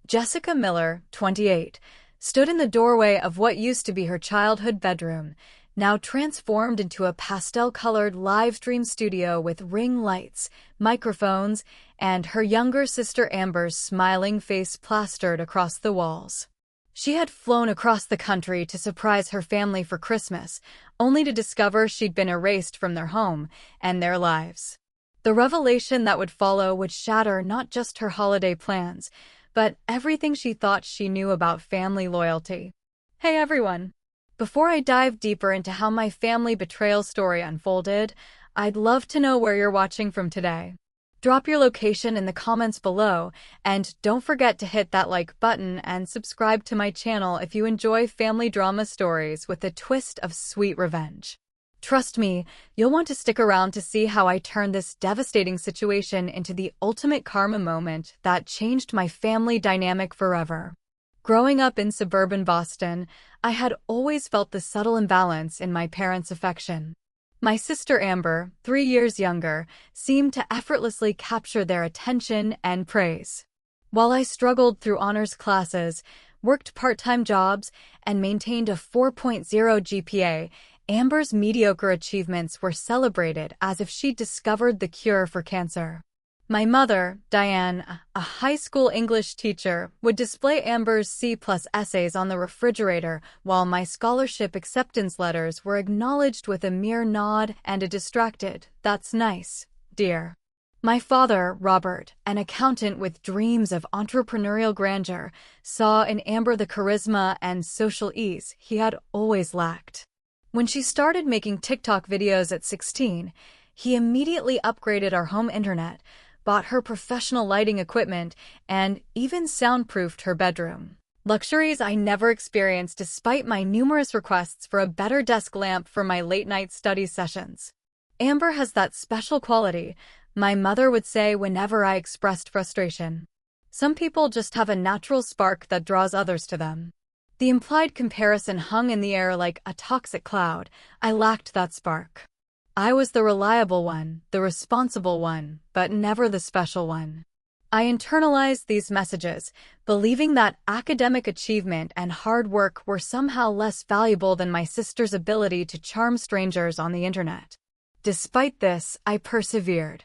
Jessica Miller, 28, stood in the doorway of what used to be her childhood bedroom, now transformed into a pastel-colored Livestream studio with ring lights, microphones, and her younger sister Amber's smiling face plastered across the walls. She had flown across the country to surprise her family for Christmas, only to discover she'd been erased from their home and their lives. The revelation that would follow would shatter not just her holiday plans, but everything she thought she knew about family loyalty. Hey everyone! Before I dive deeper into how my family betrayal story unfolded, I'd love to know where you're watching from today. Drop your location in the comments below, and don't forget to hit that like button and subscribe to my channel if you enjoy family drama stories with a twist of sweet revenge. Trust me, you'll want to stick around to see how I turned this devastating situation into the ultimate karma moment that changed my family dynamic forever. Growing up in suburban Boston, I had always felt the subtle imbalance in my parents' affection. My sister Amber, 3 years younger, seemed to effortlessly capture their attention and praise. While I struggled through honors classes, worked part-time jobs, and maintained a 4.0 GPA, Amber's mediocre achievements were celebrated as if she'd discovered the cure for cancer. My mother, Diane, a high school English teacher, would display Amber's C+ essays on the refrigerator, while my scholarship acceptance letters were acknowledged with a mere nod and a distracted, "That's nice, dear." My father, Robert, an accountant with dreams of entrepreneurial grandeur, saw in Amber the charisma and social ease he had always lacked. When she started making TikTok videos at 16, he immediately upgraded our home internet, bought her professional lighting equipment, and even soundproofed her bedroom. Luxuries I never experienced despite my numerous requests for a better desk lamp for my late-night study sessions. Amber has that special quality, my mother would say whenever I expressed frustration. Some people just have a natural spark that draws others to them. The implied comparison hung in the air like a toxic cloud. I lacked that spark. I was the reliable one, the responsible one, but never the special one. I internalized these messages, believing that academic achievement and hard work were somehow less valuable than my sister's ability to charm strangers on the internet. Despite this, I persevered.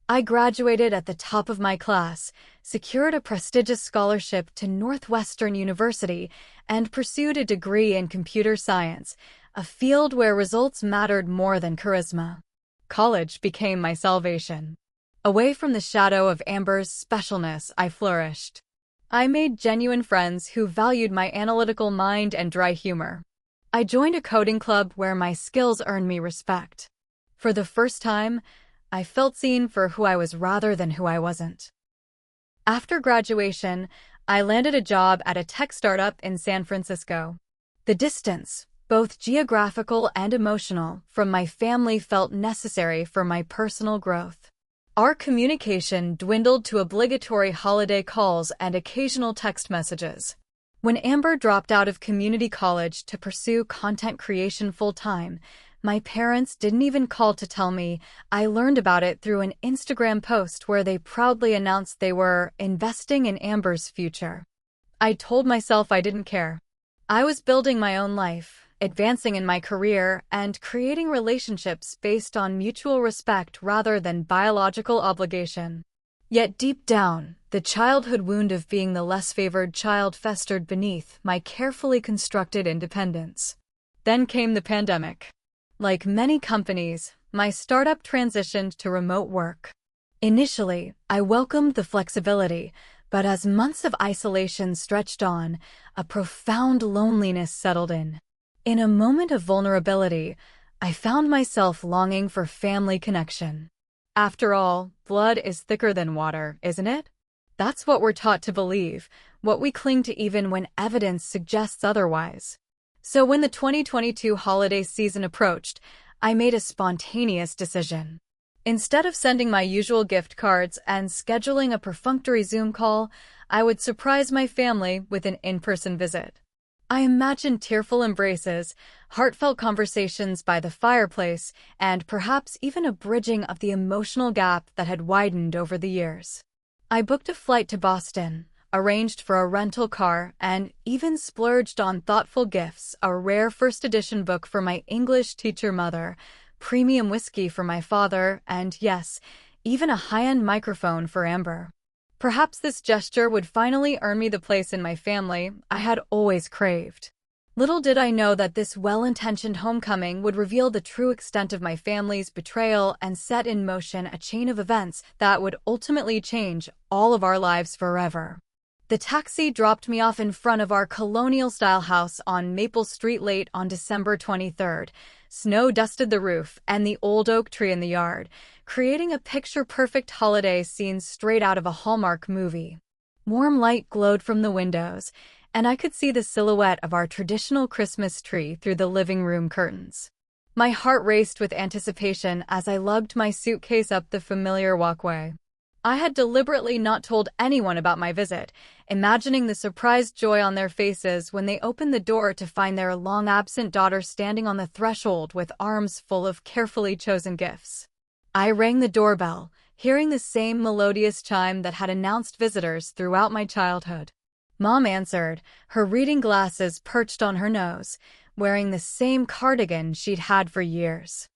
I graduated at the top of my class, secured a prestigious scholarship to Northwestern University, and pursued a degree in computer science, a field where results mattered more than charisma. College became my salvation. Away from the shadow of Amber's specialness, I flourished. I made genuine friends who valued my analytical mind and dry humor. I joined a coding club where my skills earned me respect. For the first time, I felt seen for who I was rather than who I wasn't. After graduation, I landed a job at a tech startup in San Francisco. The distance, both geographical and emotional, from my family felt necessary for my personal growth. Our communication dwindled to obligatory holiday calls and occasional text messages. When Amber dropped out of community college to pursue content creation full-time, my parents didn't even call to tell me. I learned about it through an Instagram post where they proudly announced they were investing in Amber's future. I told myself I didn't care. I was building my own life, advancing in my career, and creating relationships based on mutual respect rather than biological obligation. Yet deep down, the childhood wound of being the less favored child festered beneath my carefully constructed independence. Then came the pandemic. Like many companies, my startup transitioned to remote work. Initially, I welcomed the flexibility, but as months of isolation stretched on, a profound loneliness settled in. In a moment of vulnerability, I found myself longing for family connection. After all, blood is thicker than water, isn't it? That's what we're taught to believe, what we cling to even when evidence suggests otherwise. So when the 2022 holiday season approached, I made a spontaneous decision. Instead of sending my usual gift cards and scheduling a perfunctory Zoom call, I would surprise my family with an in-person visit. I imagined tearful embraces, heartfelt conversations by the fireplace, and perhaps even a bridging of the emotional gap that had widened over the years. I booked a flight to Boston, arranged for a rental car, and even splurged on thoughtful gifts, a rare first edition book for my English teacher mother, premium whiskey for my father, and yes, even a high-end microphone for Amber. Perhaps this gesture would finally earn me the place in my family I had always craved. Little did I know that this well-intentioned homecoming would reveal the true extent of my family's betrayal and set in motion a chain of events that would ultimately change all of our lives forever. The taxi dropped me off in front of our colonial-style house on Maple Street late on December 23rd. Snow dusted the roof and the old oak tree in the yard, creating a picture-perfect holiday scene straight out of a Hallmark movie. Warm light glowed from the windows, and I could see the silhouette of our traditional Christmas tree through the living room curtains. My heart raced with anticipation as I lugged my suitcase up the familiar walkway. I had deliberately not told anyone about my visit, imagining the surprised joy on their faces when they opened the door to find their long-absent daughter standing on the threshold with arms full of carefully chosen gifts. I rang the doorbell, hearing the same melodious chime that had announced visitors throughout my childhood. Mom answered, her reading glasses perched on her nose, wearing the same cardigan she'd had for years.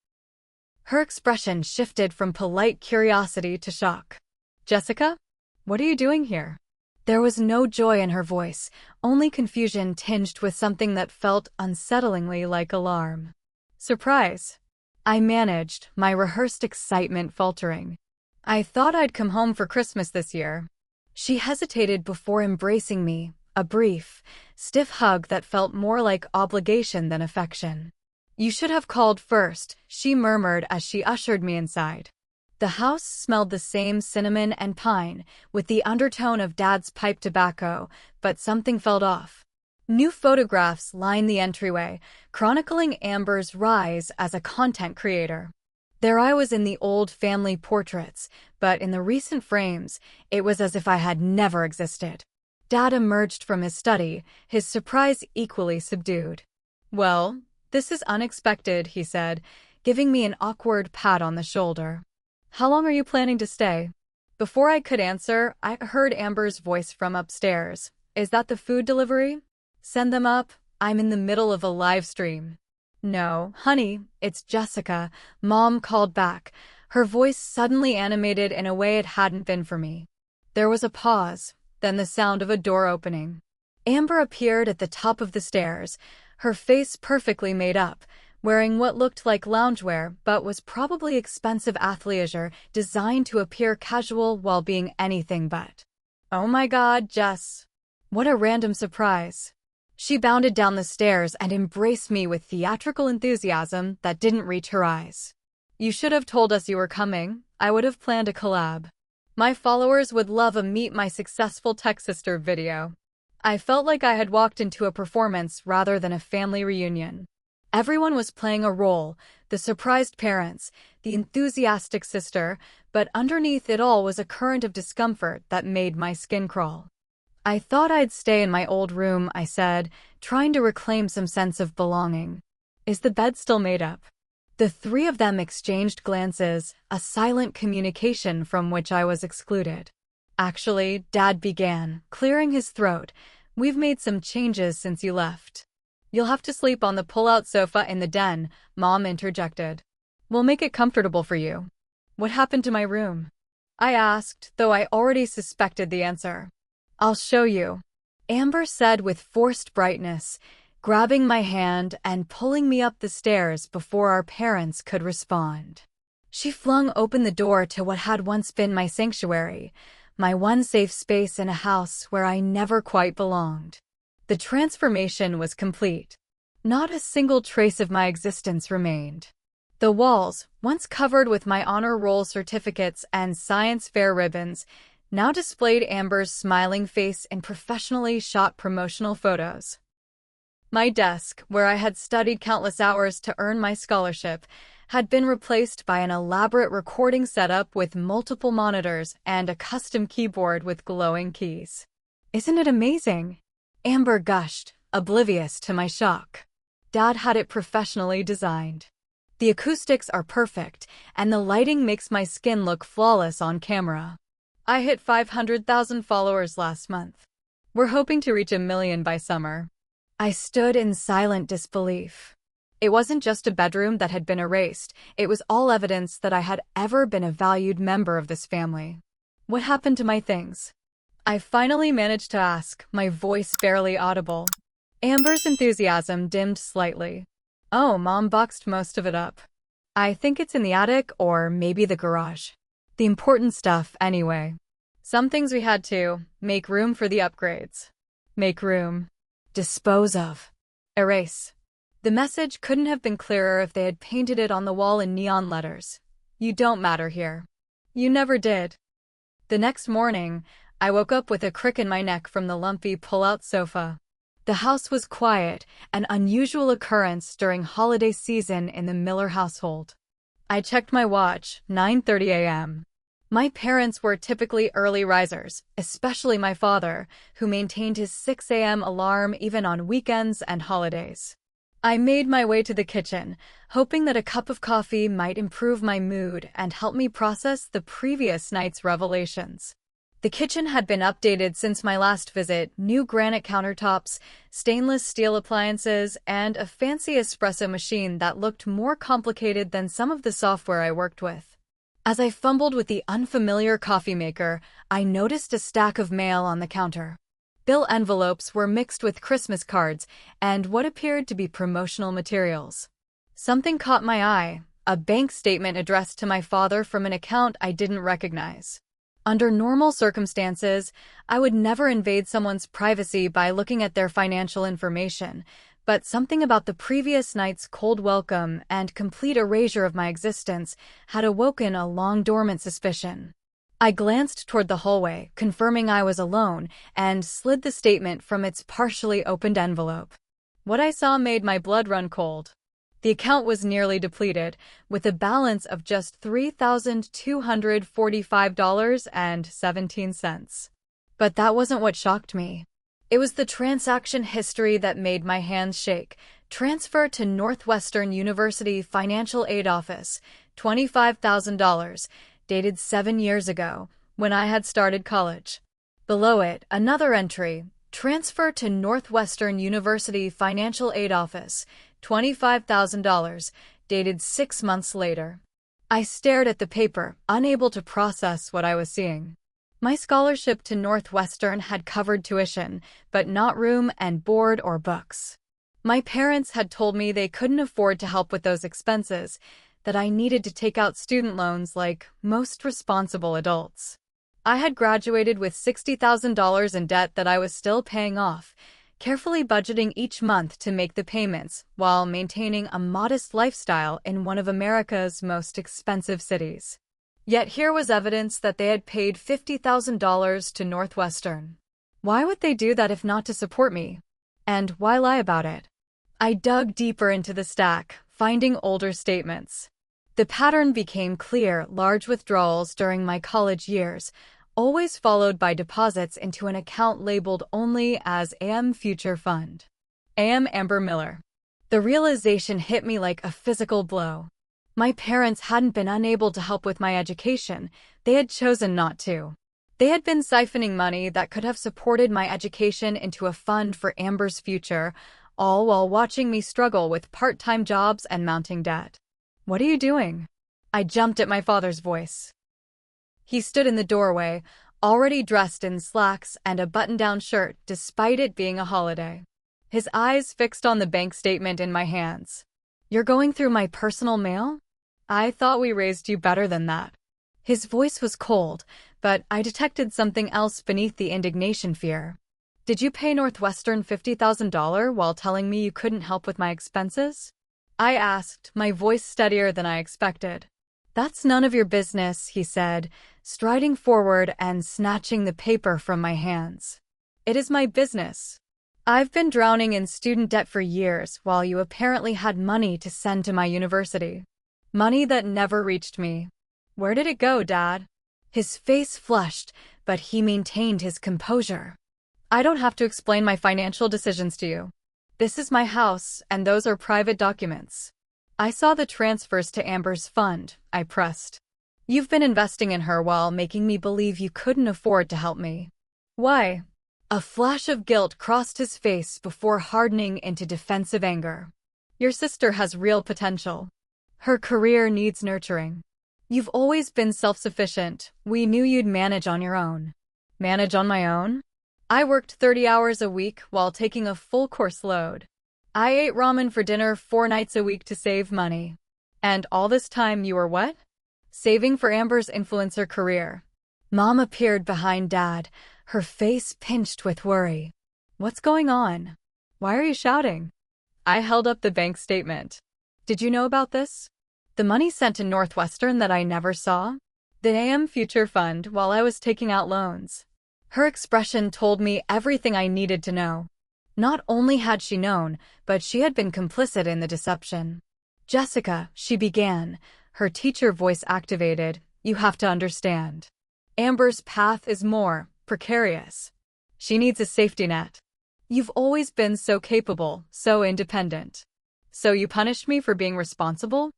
Her expression shifted from polite curiosity to shock. "Jessica? What are you doing here?" There was no joy in her voice, only confusion tinged with something that felt unsettlingly like alarm. "Surprise," I managed, my rehearsed excitement faltering. "I thought I'd come home for Christmas this year." She hesitated before embracing me, a brief, stiff hug that felt more like obligation than affection. "You should have called first," she murmured as she ushered me inside. The house smelled the same cinnamon and pine, with the undertone of Dad's pipe tobacco, but something felt off. New photographs lined the entryway, chronicling Amber's rise as a content creator. There I was in the old family portraits, but in the recent frames, it was as if I had never existed. Dad emerged from his study, his surprise equally subdued. "Well, this is unexpected," he said, giving me an awkward pat on the shoulder. "How long are you planning to stay?" Before I could answer, I heard Amber's voice from upstairs. "Is that the food delivery? Send them up. I'm in the middle of a live stream." "No, honey, it's Jessica," Mom called back, her voice suddenly animated in a way it hadn't been for me. There was a pause, then the sound of a door opening. Amber appeared at the top of the stairs, her face perfectly made up, wearing what looked like loungewear but was probably expensive athleisure designed to appear casual while being anything but. "Oh my God, Jess. What a random surprise." She bounded down the stairs and embraced me with theatrical enthusiasm that didn't reach her eyes. "You should have told us you were coming. I would have planned a collab. My followers would love a Meet My Successful Tech Sister video." I felt like I had walked into a performance rather than a family reunion. Everyone was playing a role, the surprised parents, the enthusiastic sister, but underneath it all was a current of discomfort that made my skin crawl. "I thought I'd stay in my old room," I said, trying to reclaim some sense of belonging. "Is the bed still made up?" The three of them exchanged glances, a silent communication from which I was excluded. "Actually," Dad began, clearing his throat, "we've made some changes since you left." "You'll have to sleep on the pull-out sofa in the den," Mom interjected. "We'll make it comfortable for you." "What happened to my room?" I asked, though I already suspected the answer. "I'll show you," Amber said with forced brightness, grabbing my hand and pulling me up the stairs before our parents could respond. She flung open the door to what had once been my sanctuary, my one safe space in a house where I never quite belonged. The transformation was complete. Not a single trace of my existence remained. The walls, once covered with my honor roll certificates and science fair ribbons, now displayed Amber's smiling face in professionally shot promotional photos. My desk, where I had studied countless hours to earn my scholarship, had been replaced by an elaborate recording setup with multiple monitors and a custom keyboard with glowing keys. "Isn't it amazing?" Amber gushed, oblivious to my shock. Dad had it professionally designed. "The acoustics are perfect, and the lighting makes my skin look flawless on camera." I hit 500,000 followers last month. We're hoping to reach 1 million by summer. I stood in silent disbelief. It wasn't just a bedroom that had been erased, it was all evidence that I had ever been a valued member of this family. What happened to my things? I finally managed to ask, my voice barely audible. Amber's enthusiasm dimmed slightly. Oh, Mom boxed most of it up. I think it's in the attic or maybe the garage. The important stuff, anyway. Some things we had to make room for the upgrades. Make room. Dispose of. Erase. The message couldn't have been clearer if they had painted it on the wall in neon letters. You don't matter here. You never did. The next morning, I woke up with a crick in my neck from the lumpy pull-out sofa. The house was quiet, an unusual occurrence during holiday season in the Miller household. I checked my watch, 9:30 a.m. My parents were typically early risers, especially my father, who maintained his 6 a.m. alarm even on weekends and holidays. I made my way to the kitchen, hoping that a cup of coffee might improve my mood and help me process the previous night's revelations. The kitchen had been updated since my last visit, new granite countertops, stainless steel appliances, and a fancy espresso machine that looked more complicated than some of the software I worked with. As I fumbled with the unfamiliar coffee maker, I noticed a stack of mail on the counter. Bill envelopes were mixed with Christmas cards and what appeared to be promotional materials. Something caught my eye, a bank statement addressed to my father from an account I didn't recognize. Under normal circumstances, I would never invade someone's privacy by looking at their financial information, but something about the previous night's cold welcome and complete erasure of my existence had awoken a long-dormant suspicion. I glanced toward the hallway, confirming I was alone, and slid the statement from its partially opened envelope. What I saw made my blood run cold. The account was nearly depleted, with a balance of just $3,245.17. But that wasn't what shocked me. It was the transaction history that made my hands shake. Transfer to Northwestern University Financial Aid Office, $25,000. Dated 7 years ago, when I had started college. Below it, another entry, transfer to Northwestern University Financial Aid Office, $25,000, dated 6 months later. I stared at the paper, unable to process what I was seeing. My scholarship to Northwestern had covered tuition, but not room and board or books. My parents had told me they couldn't afford to help with those expenses, that I needed to take out student loans like most responsible adults. I had graduated with $60,000 in debt that I was still paying off, carefully budgeting each month to make the payments while maintaining a modest lifestyle in one of America's most expensive cities. Yet here was evidence that they had paid $50,000 to Northwestern. Why would they do that if not to support me? And why lie about it? I dug deeper into the stack, finding older statements. The pattern became clear: large withdrawals during my college years, always followed by deposits into an account labeled only as AM Future Fund. AM Amber Miller. The realization hit me like a physical blow. My parents hadn't been unable to help with my education, they had chosen not to. They had been siphoning money that could have supported my education into a fund for Amber's future, all while watching me struggle with part-time jobs and mounting debt. What are you doing? I jumped at my father's voice. He stood in the doorway, already dressed in slacks and a button-down shirt despite it being a holiday. His eyes fixed on the bank statement in my hands. You're going through my personal mail? I thought we raised you better than that. His voice was cold, but I detected something else beneath the indignation: fear. Did you pay Northwestern $50,000 while telling me you couldn't help with my expenses? I asked, my voice steadier than I expected. That's none of your business, he said, striding forward and snatching the paper from my hands. It is my business. I've been drowning in student debt for years while you apparently had money to send to my university. Money that never reached me. Where did it go, Dad? His face flushed, but he maintained his composure. I don't have to explain my financial decisions to you. This is my house, and those are private documents. I saw the transfers to Amber's fund, I pressed. You've been investing in her while making me believe you couldn't afford to help me. Why? A flash of guilt crossed his face before hardening into defensive anger. Your sister has real potential. Her career needs nurturing. You've always been self-sufficient. We knew you'd manage on your own. Manage on my own? I worked 30 hours a week while taking a full course load. I ate ramen for dinner 4 nights a week to save money. And all this time you were what? Saving for Amber's influencer career. Mom appeared behind Dad, her face pinched with worry. What's going on? Why are you shouting? I held up the bank statement. Did you know about this? The money sent to Northwestern that I never saw? The AM Future Fund while I was taking out loans. Her expression told me everything I needed to know. Not only had she known, but she had been complicit in the deception. Jessica, she began, her teacher voice activated, you have to understand. Amber's path is more precarious. She needs a safety net. You've always been so capable, so independent. So you punished me for being responsible?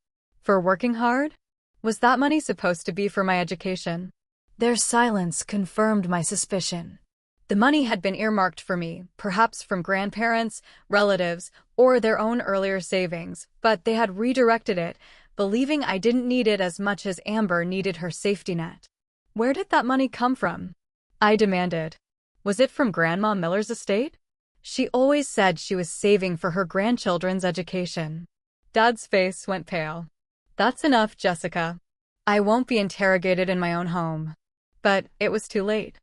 For working hard? Was that money supposed to be for my education? Their silence confirmed my suspicion. The money had been earmarked for me, perhaps from grandparents, relatives, or their own earlier savings, but they had redirected it, believing I didn't need it as much as Amber needed her safety net. Where did that money come from? I demanded. Was it from Grandma Miller's estate? She always said she was saving for her grandchildren's education. Dad's face went pale. That's enough, Jessica. I won't be interrogated in my own home. But it was too late.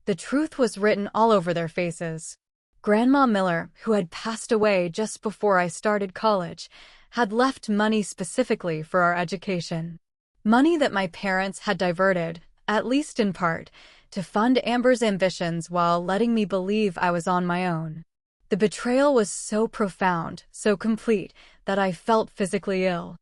The truth was written all over their faces. Grandma Miller, who had passed away just before I started college, had left money specifically for our education. Money that my parents had diverted, at least in part, to fund Amber's ambitions while letting me believe I was on my own. The betrayal was so profound, so complete, that I felt physically ill.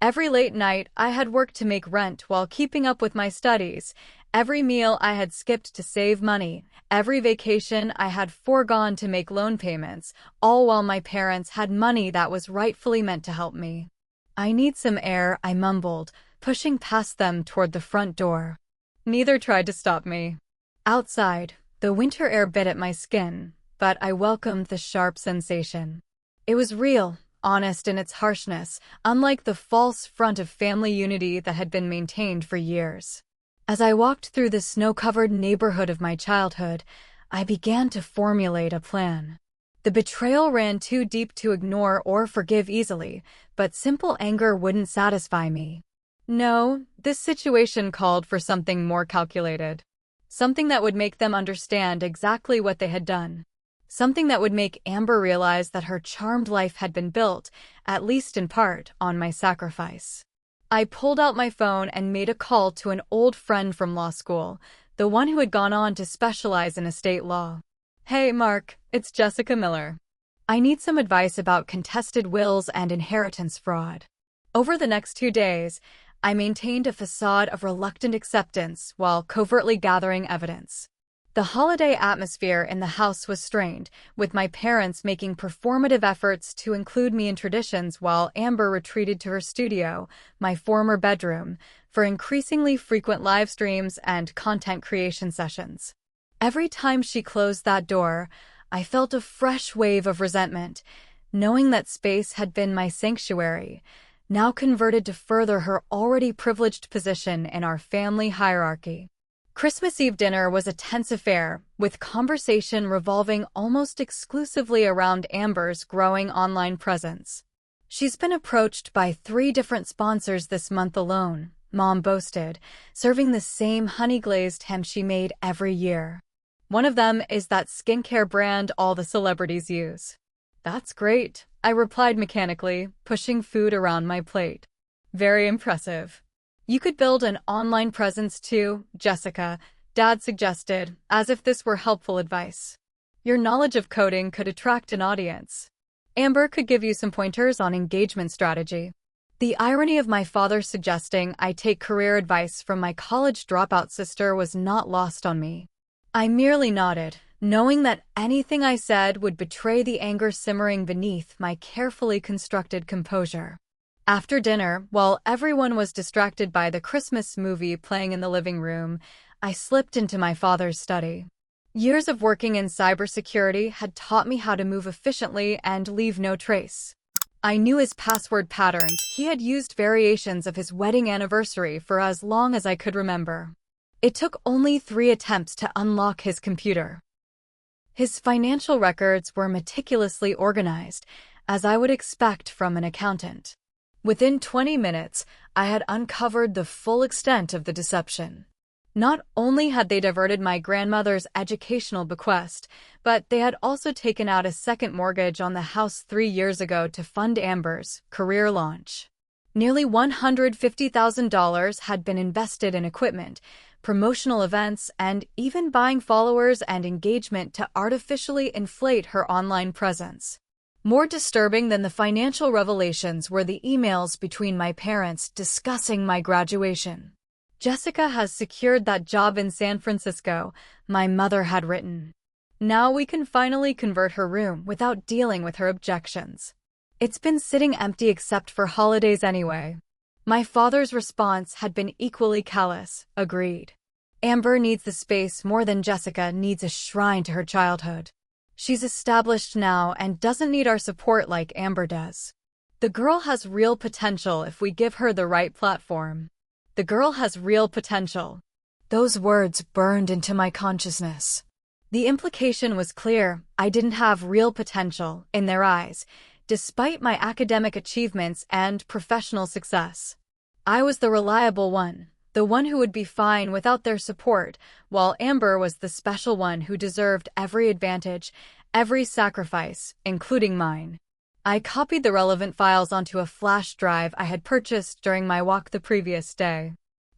Every late night, I had worked to make rent while keeping up with my studies. Every meal I had skipped to save money. Every vacation I had foregone to make loan payments, all while my parents had money that was rightfully meant to help me. I need some air, I mumbled, pushing past them toward the front door. Neither tried to stop me. Outside, the winter air bit at my skin, but I welcomed the sharp sensation. It was real, honest in its harshness, unlike the false front of family unity that had been maintained for years. As I walked through the snow-covered neighborhood of my childhood, I began to formulate a plan. The betrayal ran too deep to ignore or forgive easily, but simple anger wouldn't satisfy me. No, this situation called for something more calculated. Something that would make them understand exactly what they had done. Something that would make Amber realize that her charmed life had been built, at least in part, on my sacrifice. I pulled out my phone and made a call to an old friend from law school, the one who had gone on to specialize in estate law. Hey, Mark, it's Jessica Miller. I need some advice about contested wills and inheritance fraud. Over the next 2 days, I maintained a facade of reluctant acceptance while covertly gathering evidence. The holiday atmosphere in the house was strained, with my parents making performative efforts to include me in traditions while Amber retreated to her studio, my former bedroom, for increasingly frequent live streams and content creation sessions. Every time she closed that door, I felt a fresh wave of resentment, knowing that space had been my sanctuary, now converted to further her already privileged position in our family hierarchy. Christmas Eve dinner was a tense affair, with conversation revolving almost exclusively around Amber's growing online presence. She's been approached by 3 different sponsors this month alone, Mom boasted, serving the same honey-glazed ham she made every year. One of them is that skincare brand all the celebrities use. That's great, I replied mechanically, pushing food around my plate. Very impressive. You could build an online presence too, Jessica, Dad suggested, as if this were helpful advice. Your knowledge of coding could attract an audience. Amber could give you some pointers on engagement strategy. The irony of my father suggesting I take career advice from my college dropout sister was not lost on me. I merely nodded, knowing that anything I said would betray the anger simmering beneath my carefully constructed composure. After dinner, while everyone was distracted by the Christmas movie playing in the living room, I slipped into my father's study. Years of working in cybersecurity had taught me how to move efficiently and leave no trace. I knew his password patterns. He had used variations of his wedding anniversary for as long as I could remember. It took only 3 attempts to unlock his computer. His financial records were meticulously organized, as I would expect from an accountant. Within 20 minutes, I had uncovered the full extent of the deception. Not only had they diverted my grandmother's educational bequest, but they had also taken out a second mortgage on the house 3 years ago to fund Amber's career launch. Nearly $150,000 had been invested in equipment, promotional events, and even buying followers and engagement to artificially inflate her online presence. More disturbing than the financial revelations were the emails between my parents discussing my graduation. "Jessica has secured that job in San Francisco," my mother had written. "Now we can finally convert her room without dealing with her objections. It's been sitting empty except for holidays anyway." My father's response had been equally callous. "Agreed. Amber needs the space more than Jessica needs a shrine to her childhood. She's established now and doesn't need our support like Amber does. The girl has real potential if we give her the right platform. The girl has real potential." Those words burned into my consciousness. The implication was clear. I didn't have real potential in their eyes, despite my academic achievements and professional success. I was the reliable one, the one who would be fine without their support, while Amber was the special one who deserved every advantage, every sacrifice, including mine. I copied the relevant files onto a flash drive I had purchased during my walk the previous day.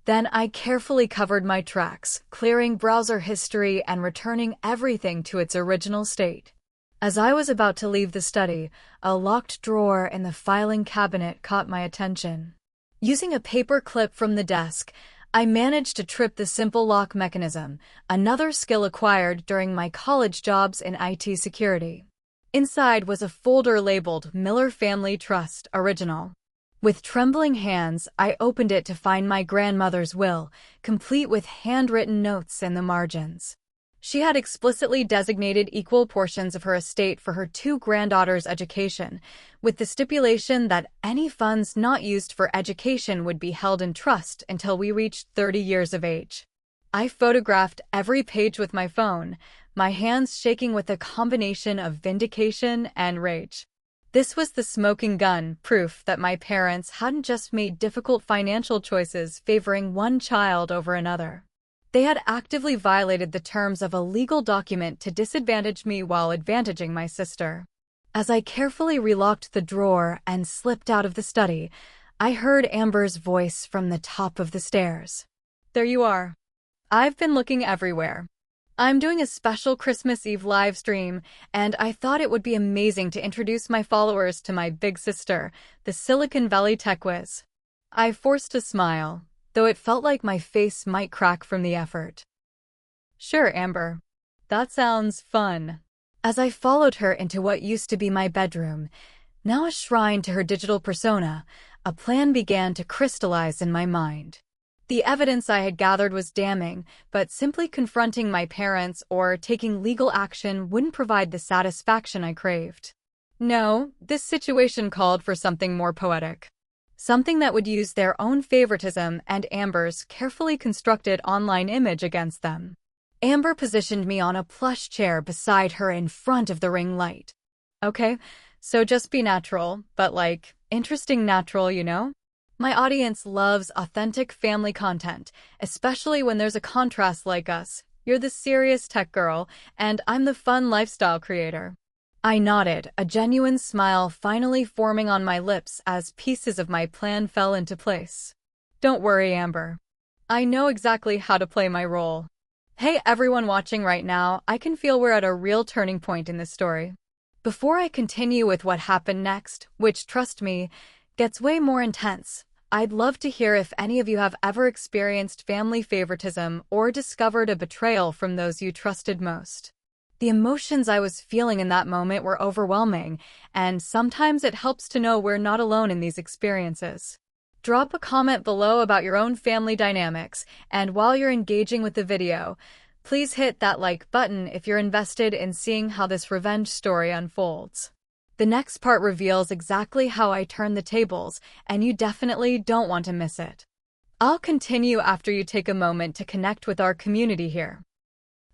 Then I carefully covered my tracks, clearing browser history and returning everything to its original state. As I was about to leave the study, a locked drawer in the filing cabinet caught my attention. Using a paper clip from the desk, I managed to trip the simple lock mechanism, another skill acquired during my college jobs in IT security. Inside was a folder labeled Miller Family Trust Original. With trembling hands, I opened it to find my grandmother's will, complete with handwritten notes in the margins. She had explicitly designated equal portions of her estate for her 2 granddaughters' education, with the stipulation that any funds not used for education would be held in trust until we reached 30 years of age. I photographed every page with my phone, my hands shaking with a combination of vindication and rage. This was the smoking gun, proof that my parents hadn't just made difficult financial choices favoring one child over another. They had actively violated the terms of a legal document to disadvantage me while advantaging my sister. As I carefully relocked the drawer and slipped out of the study, I heard Amber's voice from the top of the stairs. "There you are. I've been looking everywhere. I'm doing a special Christmas Eve live stream, and I thought it would be amazing to introduce my followers to my big sister, the Silicon Valley tech whiz." I forced a smile, though it felt like my face might crack from the effort. "Sure, Amber. That sounds fun." As I followed her into what used to be my bedroom, now a shrine to her digital persona, a plan began to crystallize in my mind. The evidence I had gathered was damning, but simply confronting my parents or taking legal action wouldn't provide the satisfaction I craved. No, this situation called for something more poetic. Something that would use their own favoritism and Amber's carefully constructed online image against them. Amber positioned me on a plush chair beside her in front of the ring light. "Okay, so just be natural, but like, interesting natural, you know? My audience loves authentic family content, especially when there's a contrast like us. You're the serious tech girl, and I'm the fun lifestyle creator." I nodded, a genuine smile finally forming on my lips as pieces of my plan fell into place. "Don't worry, Amber. I know exactly how to play my role." Hey everyone watching right now, I can feel we're at a real turning point in this story. Before I continue with what happened next, which, trust me, gets way more intense, I'd love to hear if any of you have ever experienced family favoritism or discovered a betrayal from those you trusted most. The emotions I was feeling in that moment were overwhelming, and sometimes it helps to know we're not alone in these experiences. Drop a comment below about your own family dynamics, and while you're engaging with the video, please hit that like button if you're invested in seeing how this revenge story unfolds. The next part reveals exactly how I turn the tables, and you definitely don't want to miss it. I'll continue after you take a moment to connect with our community here.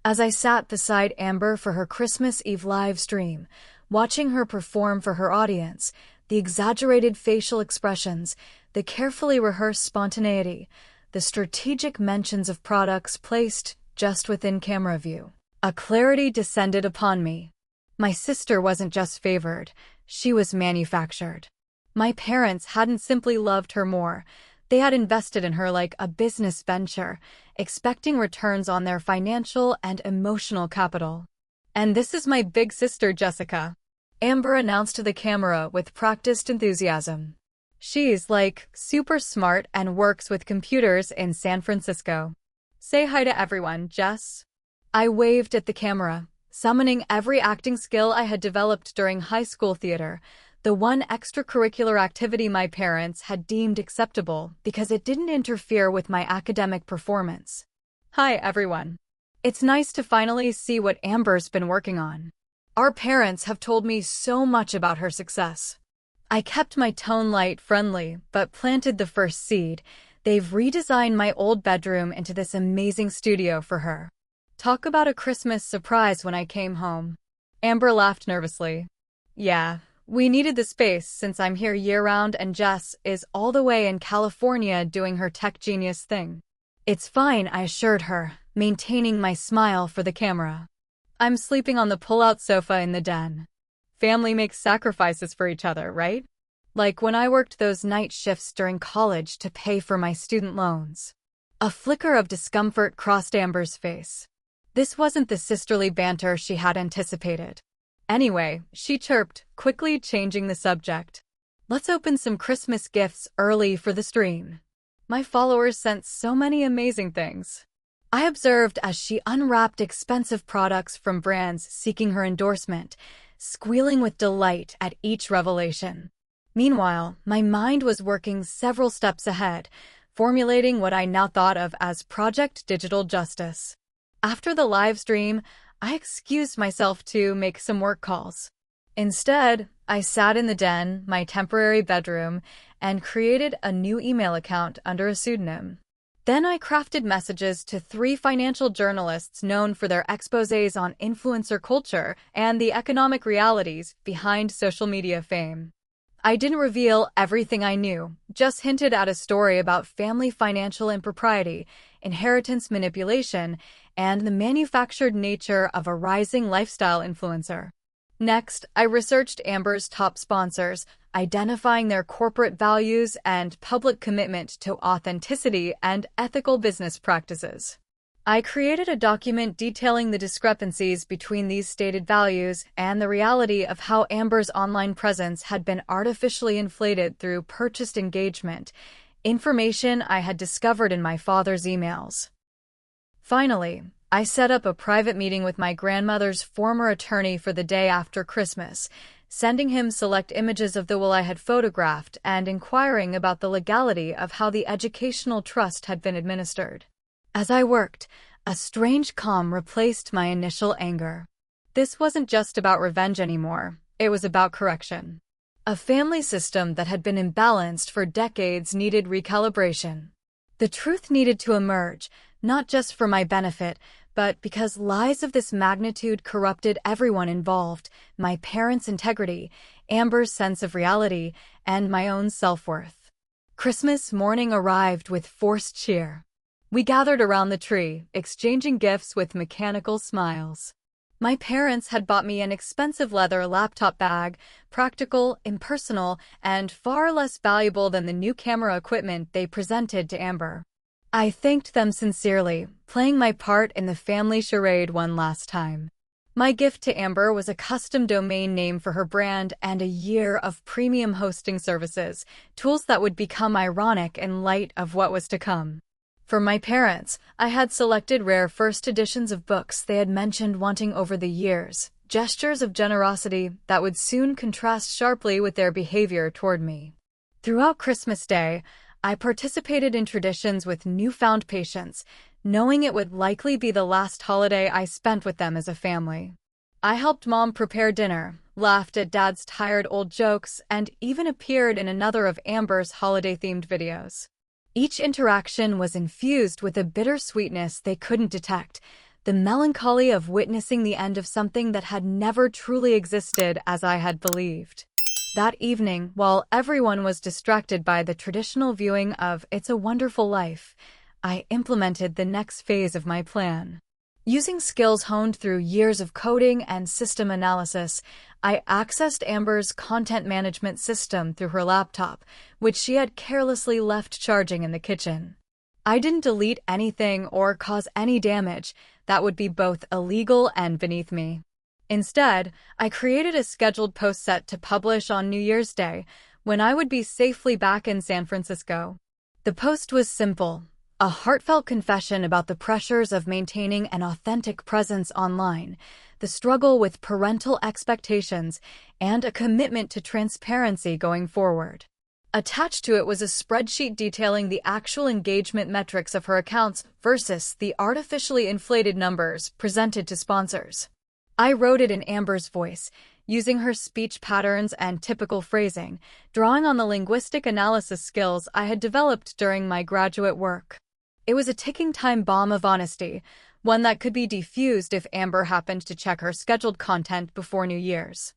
As I sat beside Amber for her Christmas Eve live stream, watching her perform for her audience, the exaggerated facial expressions, the carefully rehearsed spontaneity, the strategic mentions of products placed just within camera view, a clarity descended upon me. My sister wasn't just favored, she was manufactured. My parents hadn't simply loved her more, they had invested in her like a business venture, expecting returns on their financial and emotional capital. "And this is my big sister, Jessica," Amber announced to the camera with practiced enthusiasm. "She's, like, super smart and works with computers in San Francisco. Say hi to everyone, Jess." I waved at the camera, summoning every acting skill I had developed during high school theater, the one extracurricular activity my parents had deemed acceptable because it didn't interfere with my academic performance. "Hi, everyone. It's nice to finally see what Amber's been working on. Our parents have told me so much about her success." I kept my tone light, friendly, but planted the first seed. They've redesigned my old bedroom into this amazing studio for her. Talk about a Christmas surprise when I came home. Amber laughed nervously. "Yeah. We needed the space since I'm here year-round and Jess is all the way in California doing her tech genius thing." "It's fine," I assured her, maintaining my smile for the camera. "I'm sleeping on the pull-out sofa in the den. Family makes sacrifices for each other, right? Like when I worked those night shifts during college to pay for my student loans." A flicker of discomfort crossed Amber's face. This wasn't the sisterly banter she had anticipated. "Anyway," she chirped, quickly changing the subject. "Let's open some Christmas gifts early for the stream. My followers sent so many amazing things." I observed as she unwrapped expensive products from brands seeking her endorsement, squealing with delight at each revelation. Meanwhile, my mind was working several steps ahead, formulating what I now thought of as Project Digital Justice. After the live stream, I excused myself to make some work calls. Instead, I sat in the den, my temporary bedroom, and created a new email account under a pseudonym. Then I crafted messages to 3 financial journalists known for their exposés on influencer culture and the economic realities behind social media fame. I didn't reveal everything I knew, just hinted at a story about family financial impropriety, inheritance manipulation, and the manufactured nature of a rising lifestyle influencer. Next, I researched Amber's top sponsors, identifying their corporate values and public commitment to authenticity and ethical business practices. I created a document detailing the discrepancies between these stated values and the reality of how Amber's online presence had been artificially inflated through purchased engagement, information I had discovered in my father's emails. Finally, I set up a private meeting with my grandmother's former attorney for the day after Christmas, sending him select images of the will I had photographed and inquiring about the legality of how the educational trust had been administered. As I worked, a strange calm replaced my initial anger. This wasn't just about revenge anymore, it was about correction. A family system that had been imbalanced for decades needed recalibration. The truth needed to emerge, not just for my benefit, but because lies of this magnitude corrupted everyone involved, my parents' integrity, Amber's sense of reality, and my own self-worth. Christmas morning arrived with forced cheer. We gathered around the tree, exchanging gifts with mechanical smiles. My parents had bought me an expensive leather laptop bag, practical, impersonal, and far less valuable than the new camera equipment they presented to Amber. I thanked them sincerely, playing my part in the family charade one last time. My gift to Amber was a custom domain name for her brand and a year of premium hosting services, tools that would become ironic in light of what was to come. For my parents, I had selected rare first editions of books they had mentioned wanting over the years, gestures of generosity that would soon contrast sharply with their behavior toward me. Throughout Christmas Day, I participated in traditions with newfound patience, knowing it would likely be the last holiday I spent with them as a family. I helped Mom prepare dinner, laughed at Dad's tired old jokes, and even appeared in another of Amber's holiday-themed videos. Each interaction was infused with a bittersweetness they couldn't detect, the melancholy of witnessing the end of something that had never truly existed as I had believed. That evening, while everyone was distracted by the traditional viewing of It's a Wonderful Life, I implemented the next phase of my plan. Using skills honed through years of coding and system analysis, I accessed Amber's content management system through her laptop, which she had carelessly left charging in the kitchen. I didn't delete anything or cause any damage that would be both illegal and beneath me. Instead, I created a scheduled post set to publish on New Year's Day, when I would be safely back in San Francisco. The post was simple, a heartfelt confession about the pressures of maintaining an authentic presence online, the struggle with parental expectations, and a commitment to transparency going forward. Attached to it was a spreadsheet detailing the actual engagement metrics of her accounts versus the artificially inflated numbers presented to sponsors. I wrote it in Amber's voice, using her speech patterns and typical phrasing, drawing on the linguistic analysis skills I had developed during my graduate work. It was a ticking time bomb of honesty, one that could be defused if Amber happened to check her scheduled content before New Year's.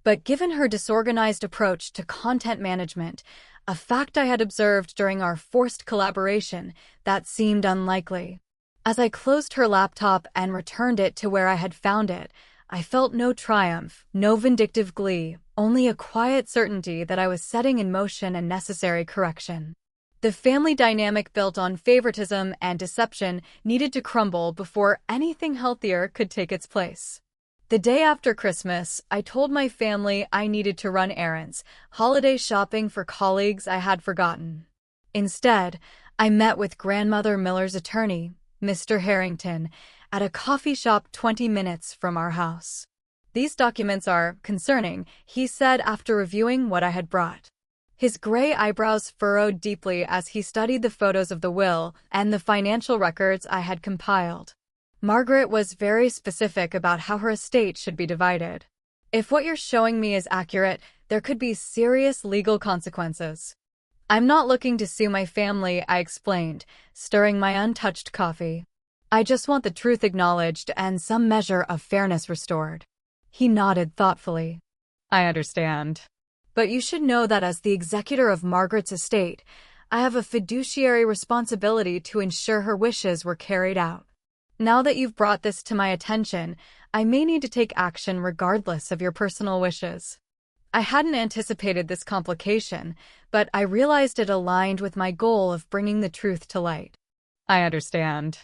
But given her disorganized approach to content management, a fact I had observed during our forced collaboration, that seemed unlikely. As I closed her laptop and returned it to where I had found it, I felt no triumph, no vindictive glee, only a quiet certainty that I was setting in motion a necessary correction. The family dynamic built on favoritism and deception needed to crumble before anything healthier could take its place. The day after Christmas, I told my family I needed to run errands, holiday shopping for colleagues I had forgotten. Instead, I met with Grandmother Miller's attorney, Mr. Harrington, at a coffee shop 20 minutes from our house. "These documents are concerning," he said after reviewing what I had brought. His gray eyebrows furrowed deeply as he studied the photos of the will and the financial records I had compiled. "Margaret was very specific about how her estate should be divided. If what you're showing me is accurate, there could be serious legal consequences." "I'm not looking to sue my family," I explained, stirring my untouched coffee. "I just want the truth acknowledged and some measure of fairness restored." He nodded thoughtfully. "I understand. But you should know that as the executor of Margaret's estate, I have a fiduciary responsibility to ensure her wishes were carried out. Now that you've brought this to my attention, I may need to take action regardless of your personal wishes." I hadn't anticipated this complication, but I realized it aligned with my goal of bringing the truth to light. "I understand.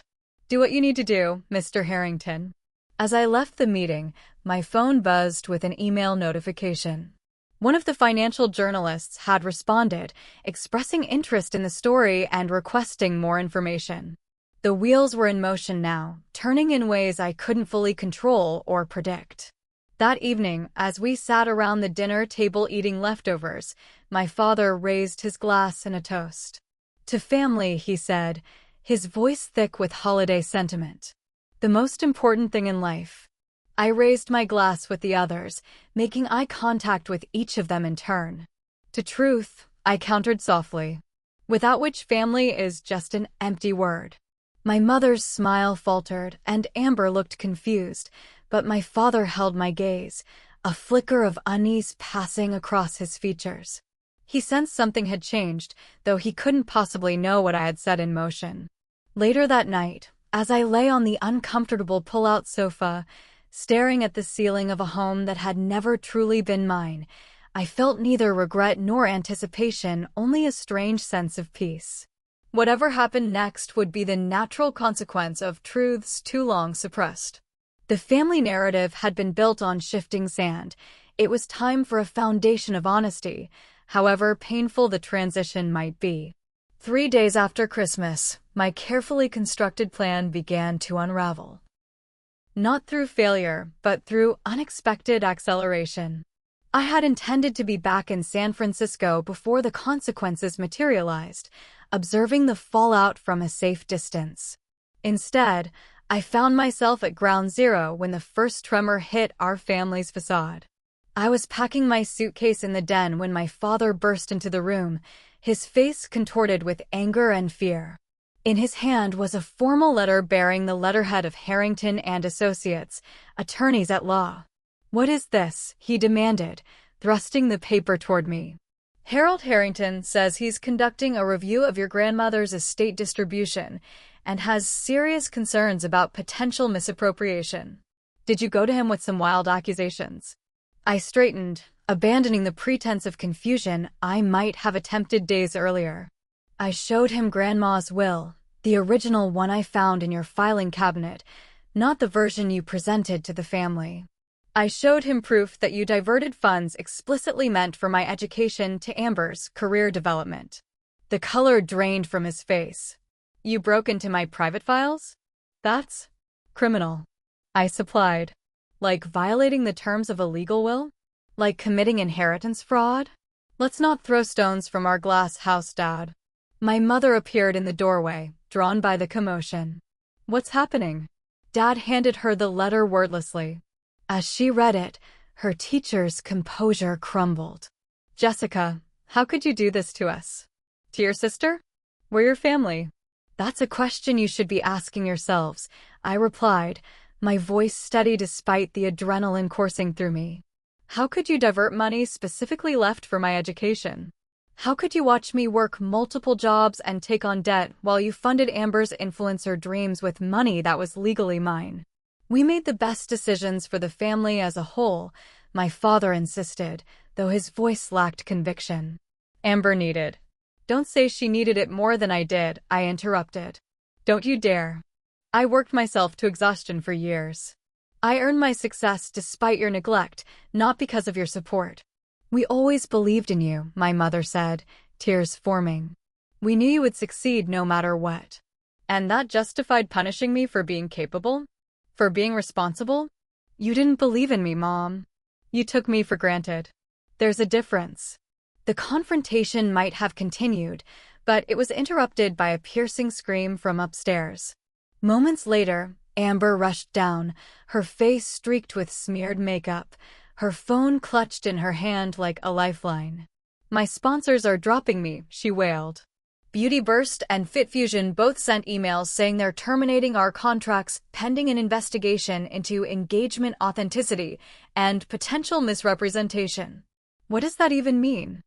Do what you need to do, Mr. Harrington." As I left the meeting, my phone buzzed with an email notification. One of the financial journalists had responded, expressing interest in the story and requesting more information. The wheels were in motion now, turning in ways I couldn't fully control or predict. That evening, as we sat around the dinner table eating leftovers, my father raised his glass in a toast. "To family," he said, his voice thick with holiday sentiment. "The most important thing in life." I raised my glass with the others, making eye contact with each of them in turn. "To truth," I countered softly, "without which family is just an empty word." My mother's smile faltered, and Amber looked confused, but my father held my gaze, a flicker of unease passing across his features. He sensed something had changed, though he couldn't possibly know what I had set in motion. Later that night, as I lay on the uncomfortable pull-out sofa, staring at the ceiling of a home that had never truly been mine, I felt neither regret nor anticipation, only a strange sense of peace. Whatever happened next would be the natural consequence of truths too long suppressed. The family narrative had been built on shifting sand. It was time for a foundation of honesty, however painful the transition might be. 3 days after Christmas, my carefully constructed plan began to unravel. Not through failure, but through unexpected acceleration. I had intended to be back in San Francisco before the consequences materialized, observing the fallout from a safe distance. Instead, I found myself at ground zero when the first tremor hit our family's facade. I was packing my suitcase in the den when my father burst into the room, his face contorted with anger and fear. In his hand was a formal letter bearing the letterhead of Harrington and Associates, attorneys at law. "What is this?" he demanded, thrusting the paper toward me. "Harold Harrington says he's conducting a review of your grandmother's estate distribution and has serious concerns about potential misappropriation. Did you go to him with some wild accusations?" I straightened, abandoning the pretense of confusion I might have attempted days earlier. "I showed him Grandma's will, the original one I found in your filing cabinet, not the version you presented to the family. I showed him proof that you diverted funds explicitly meant for my education to Amber's career development." The color drained from his face. "You broke into my private files? That's criminal," I supplied. "Like violating the terms of a legal will? Like committing inheritance fraud? Let's not throw stones from our glass house, Dad." My mother appeared in the doorway, drawn by the commotion. "What's happening?" Dad handed her the letter wordlessly. As she read it, her teacher's composure crumbled. "Jessica, how could you do this to us? To your sister? We're your family." "That's a question you should be asking yourselves," I replied, my voice steady despite the adrenaline coursing through me. "How could you divert money specifically left for my education? How could you watch me work multiple jobs and take on debt while you funded Amber's influencer dreams with money that was legally mine? We made the best decisions for the family as a whole," my father insisted, though his voice lacked conviction. "Amber needed." "Don't say she needed it more than I did," I interrupted. "Don't you dare. I worked myself to exhaustion for years. I earned my success despite your neglect, not because of your support." "We always believed in you," my mother said, tears forming. "We knew you would succeed no matter what." "And that justified punishing me for being capable? For being responsible?" "You didn't believe in me, Mom. You took me for granted. There's a difference." The confrontation might have continued, but it was interrupted by a piercing scream from upstairs. Moments later, Amber rushed down, her face streaked with smeared makeup, her phone clutched in her hand like a lifeline. "My sponsors are dropping me," she wailed. Beauty Burst and FitFusion both sent emails saying they're terminating our contracts pending an investigation into engagement authenticity and potential misrepresentation. What does that even mean?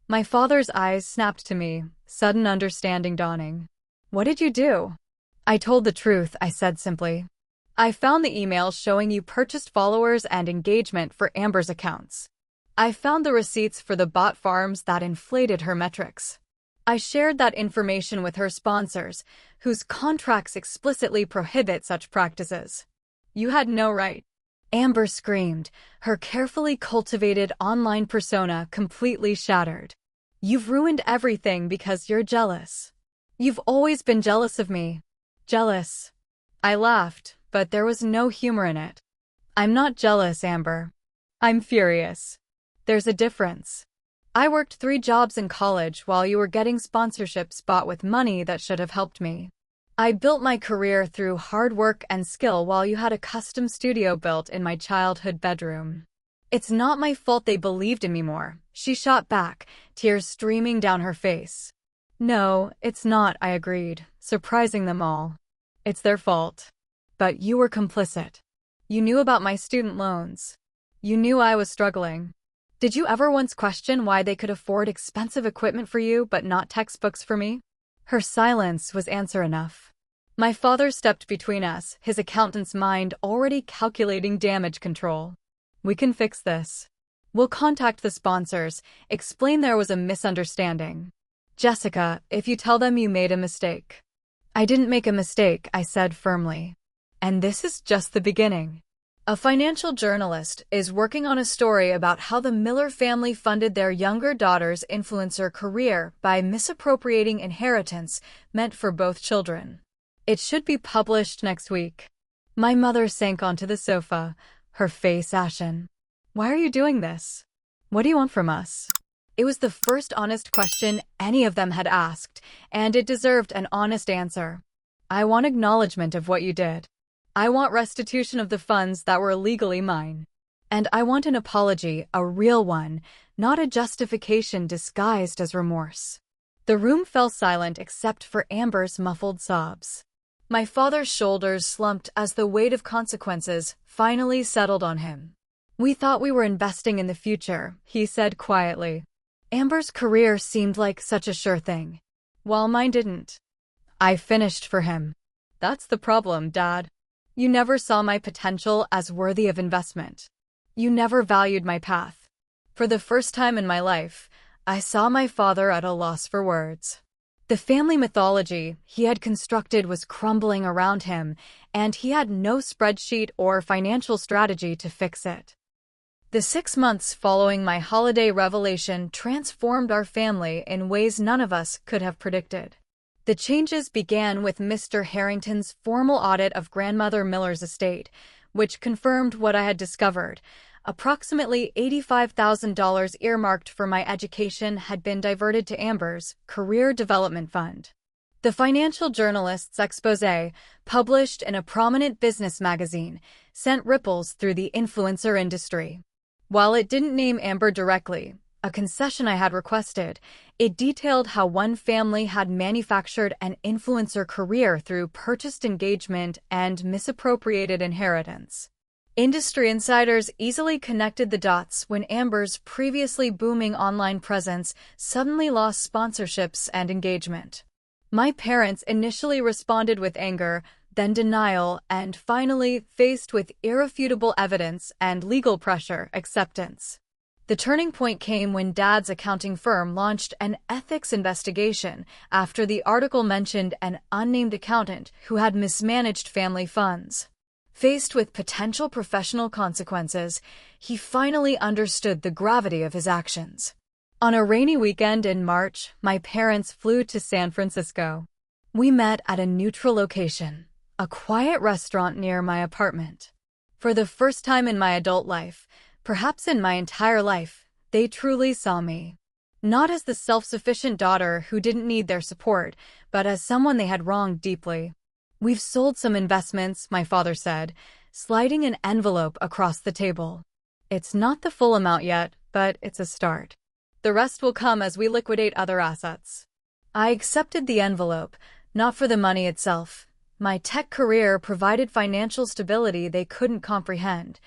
My father's eyes snapped to me, sudden understanding dawning. "What did you do?" "I told the truth," I said simply. "I found the emails showing you purchased followers and engagement for Amber's accounts. I found the receipts for the bot farms that inflated her metrics. I shared that information with her sponsors, whose contracts explicitly prohibit such practices. You had no right." Amber screamed, her carefully cultivated online persona completely shattered. "You've ruined everything because you're jealous. You've always been jealous of me." "Jealous?" I laughed, but there was no humor in it. "I'm not jealous, Amber. I'm furious. There's a difference. I worked 3 jobs in college while you were getting sponsorships bought with money that should have helped me. I built my career through hard work and skill while you had a custom studio built in my childhood bedroom. It's not my fault they believed in me more," she shot back, tears streaming down her face. "No, it's not," I agreed, surprising them all. "It's their fault. But you were complicit. You knew about my student loans. You knew I was struggling. Did you ever once question why they could afford expensive equipment for you but not textbooks for me?" Her silence was answer enough. My father stepped between us, his accountant's mind already calculating damage control. "We can fix this. We'll contact the sponsors, explain there was a misunderstanding. Jessica, if you tell them you made a mistake." "I didn't make a mistake," I said firmly. "And this is just the beginning. A financial journalist is working on a story about how the Miller family funded their younger daughter's influencer career by misappropriating inheritance meant for both children. It should be published next week. My mother sank onto the sofa, her face ashen. Why are you doing this? What do you want from us? It was the first honest question any of them had asked, and it deserved an honest answer. I want acknowledgement of what you did. I want restitution of the funds that were legally mine. And I want an apology, a real one, not a justification disguised as remorse. The room fell silent except for Amber's muffled sobs. My father's shoulders slumped as the weight of consequences finally settled on him. We thought we were investing in the future, he said quietly. Amber's career seemed like such a sure thing, while mine didn't. I finished for him. That's the problem, Dad. You never saw my potential as worthy of investment. You never valued my path. For the first time in my life, I saw my father at a loss for words. The family mythology he had constructed was crumbling around him, and he had no spreadsheet or financial strategy to fix it. The 6 months following my holiday revelation transformed our family in ways none of us could have predicted. The changes began with Mr. Harrington's formal audit of Grandmother Miller's estate, which confirmed what I had discovered. Approximately $85,000 earmarked for my education had been diverted to Amber's Career Development Fund. The financial journalist's exposé, published in a prominent business magazine, sent ripples through the influencer industry. While it didn't name Amber directly, a concession I had requested, it detailed how one family had manufactured an influencer career through purchased engagement and misappropriated inheritance. Industry insiders easily connected the dots when Amber's previously booming online presence suddenly lost sponsorships and engagement. My parents initially responded with anger, then denial, and finally, faced with irrefutable evidence and legal pressure, acceptance. The turning point came when Dad's accounting firm launched an ethics investigation after the article mentioned an unnamed accountant who had mismanaged family funds. Faced with potential professional consequences, he finally understood the gravity of his actions. On a rainy weekend in March, my parents flew to San Francisco. We met at a neutral location, a quiet restaurant near my apartment. For the first time in my adult life, perhaps in my entire life, they truly saw me. Not as the self-sufficient daughter who didn't need their support, but as someone they had wronged deeply. We've sold some investments, my father said, sliding an envelope across the table. It's not the full amount yet, but it's a start. The rest will come as we liquidate other assets. I accepted the envelope, not for the money itself. My tech career provided financial stability they couldn't comprehend,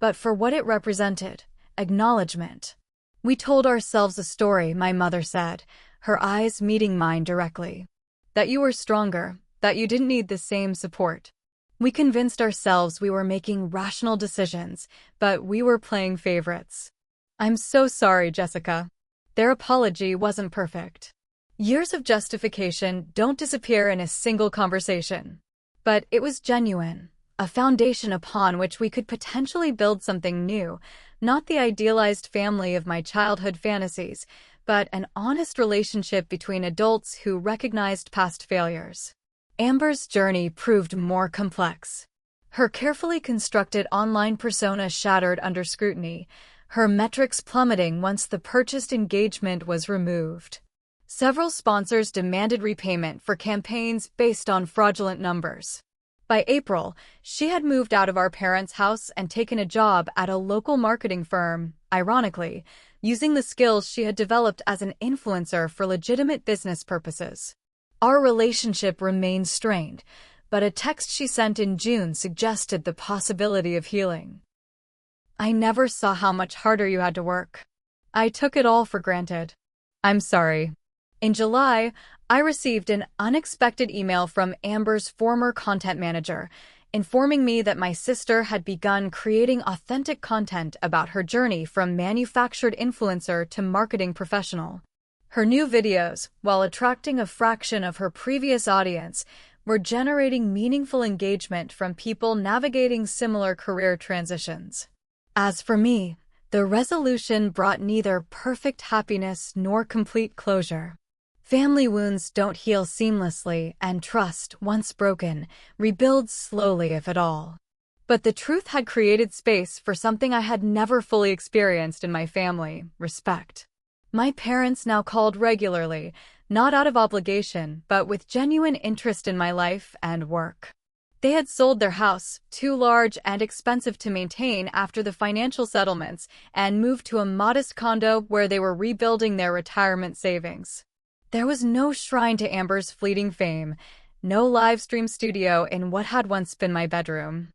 but for what it represented, acknowledgement. We told ourselves a story, my mother said, her eyes meeting mine directly. That you were stronger, that you didn't need the same support. We convinced ourselves we were making rational decisions, but we were playing favorites. I'm so sorry, Jessica. Their apology wasn't perfect. Years of justification don't disappear in a single conversation. But it was genuine, a foundation upon which we could potentially build something new, not the idealized family of my childhood fantasies, but an honest relationship between adults who recognized past failures. Amber's journey proved more complex. Her carefully constructed online persona shattered under scrutiny, her metrics plummeting once the purchased engagement was removed. Several sponsors demanded repayment for campaigns based on fraudulent numbers. By April, she had moved out of our parents' house and taken a job at a local marketing firm, ironically, using the skills she had developed as an influencer for legitimate business purposes. Our relationship remained strained, but a text she sent in June suggested the possibility of healing. I never saw how much harder you had to work. I took it all for granted. I'm sorry. In July, I received an unexpected email from Amber's former content manager, informing me that my sister had begun creating authentic content about her journey from manufactured influencer to marketing professional. Her new videos, while attracting a fraction of her previous audience, were generating meaningful engagement from people navigating similar career transitions. As for me, the resolution brought neither perfect happiness nor complete closure. Family wounds don't heal seamlessly, and trust, once broken, rebuilds slowly if at all. But the truth had created space for something I had never fully experienced in my family: respect. My parents now called regularly, not out of obligation, but with genuine interest in my life and work. They had sold their house, too large and expensive to maintain after the financial settlements, and moved to a modest condo where they were rebuilding their retirement savings. There was no shrine to Amber's fleeting fame, no Livestream studio in what had once been my bedroom.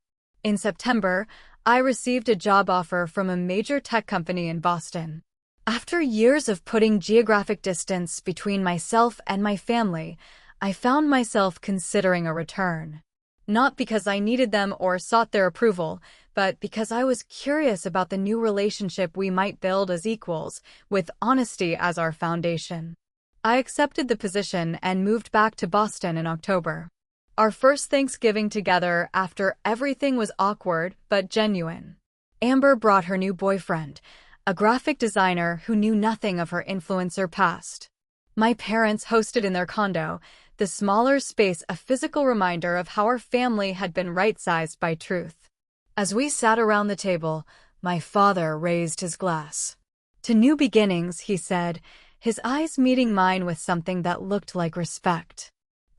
In September, I received a job offer from a major tech company in Boston. After years of putting geographic distance between myself and my family, I found myself considering a return. Not because I needed them or sought their approval, but because I was curious about the new relationship we might build as equals, with honesty as our foundation. I accepted the position and moved back to Boston in October. Our first Thanksgiving together after everything was awkward but genuine. Amber brought her new boyfriend, a graphic designer who knew nothing of her influencer past. My parents hosted in their condo, the smaller space a physical reminder of how our family had been right-sized by truth. As we sat around the table, my father raised his glass. "To new beginnings," he said, his eyes meeting mine with something that looked like respect.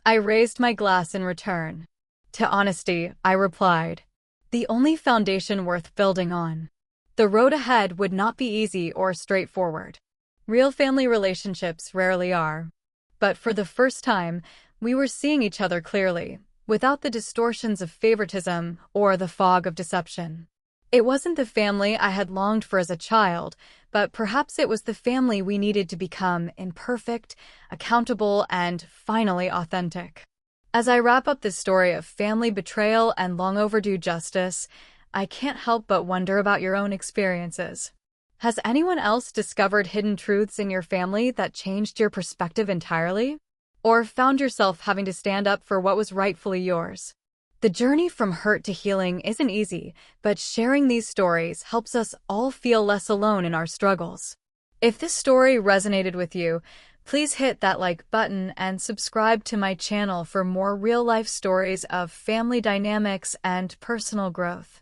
I raised my glass in return. "To honesty," I replied. "The only foundation worth building on." The road ahead would not be easy or straightforward. Real family relationships rarely are. But for the first time, we were seeing each other clearly, without the distortions of favoritism or the fog of deception. It wasn't the family I had longed for as a child, but perhaps it was the family we needed to become: imperfect, accountable, and finally authentic. As I wrap up this story of family betrayal and long overdue justice, I can't help but wonder about your own experiences. Has anyone else discovered hidden truths in your family that changed your perspective entirely? Or found yourself having to stand up for what was rightfully yours? The journey from hurt to healing isn't easy, but sharing these stories helps us all feel less alone in our struggles. If this story resonated with you, please hit that like button and subscribe to my channel for more real-life stories of family dynamics and personal growth.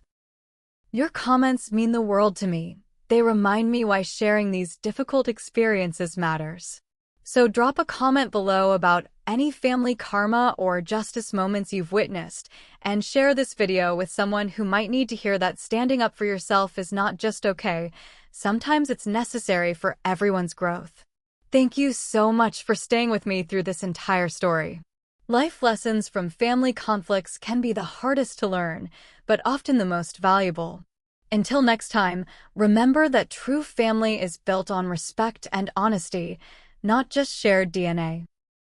Your comments mean the world to me. They remind me why sharing these difficult experiences matters. So drop a comment below about any family karma or justice moments you've witnessed, and share this video with someone who might need to hear that standing up for yourself is not just okay, sometimes it's necessary for everyone's growth. Thank you so much for staying with me through this entire story. Life lessons from family conflicts can be the hardest to learn, but often the most valuable. Until next time, remember that true family is built on respect and honesty, not just shared DNA.